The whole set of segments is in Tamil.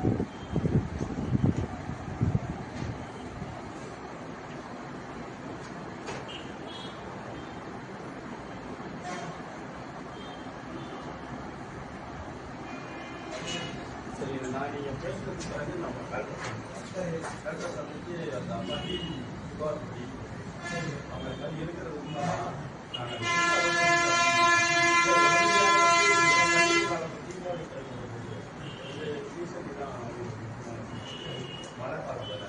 சரி, நான் நீங்கள் பேசுறதுக்கு பிறகு நம்ம கலெக்டர் சந்திச்சு அந்த பள்ளி புகார் படி அவங்க மாதிரி இருக்கிறது உண்மைதான். மழை காலத்தில்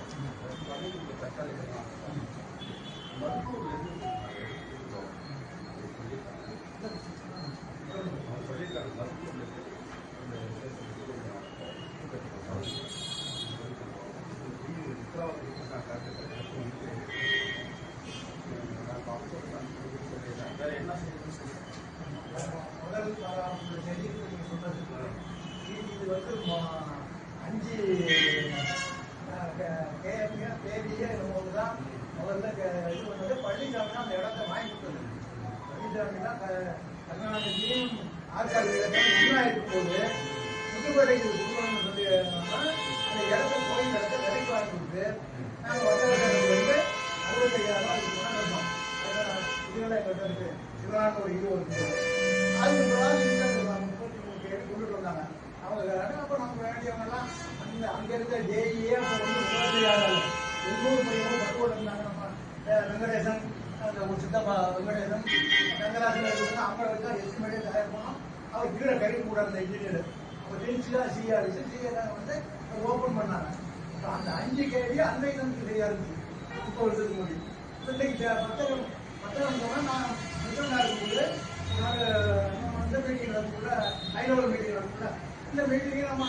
தக்காளி மருத்துவர்லேருந்து சொல்லியிருக்காங்க. மருத்துவர்லேருந்து வேற என்ன முதல் செய்தி நீங்கள் சொன்னது இது வந்து 5 தேதியே போது தான் முதல்ல இது பண்ணது. பழனிசாமி தான் அந்த இடத்த வாங்கி கொடுத்தது. பழனிசாமி தான் கருணாநிதியும் ஆற்காடு முன்னா இருக்கும்போது புதுக்கோட்டைக்கு கொடுக்கணும்னு சொல்லி அந்த இடத்த போய் இந்த இடத்த விலைக்கு வாங்கி கொடுத்து நாங்கள் வந்து 65,000 இது கொண்டாடுறோம். இதெல்லாம் எங்கள்கிட்ட இருக்கு. சிவரான ஒரு இது இருக்கு. அது கொண்டுட்டு வந்தாங்க அவங்க. அப்போ நமக்கு வேண்டியவங்கெல்லாம் அங்கே இருக்க ஜேஇஏ அப்போ வந்து எண்ணூறு பையனும் பட்டுவோடு இருந்தாங்க. நம்ம வெங்கடேசன் ஒரு சித்தப்பா வெங்கடேசன் ரங்கராஜன் அவங்க வச்சா எஸ்டிமேட்டே தயார் பண்ணோம். அவர் கீழே கை கூட அந்த இன்ஜினியர் அப்போ தெரிஞ்சுதான் சிஆர்இ வந்து ஓப்பன் பண்ணாங்க. இப்போ அந்த 5 கேள்வி அன்னைக்கு நமக்கு சரியா இருந்துச்சு. 30 வருஷத்துக்கு முன்னாடி இன்னைக்கு பத்திரம் சொன்னால் நான் முத்தம் இருக்கும்போது நாங்கள் இந்த மீட்டிங் நடக்குள்ள ஹைலெவல் மீட்டிங் நடக்குள்ள இந்த மீட்டிங்கை நம்ம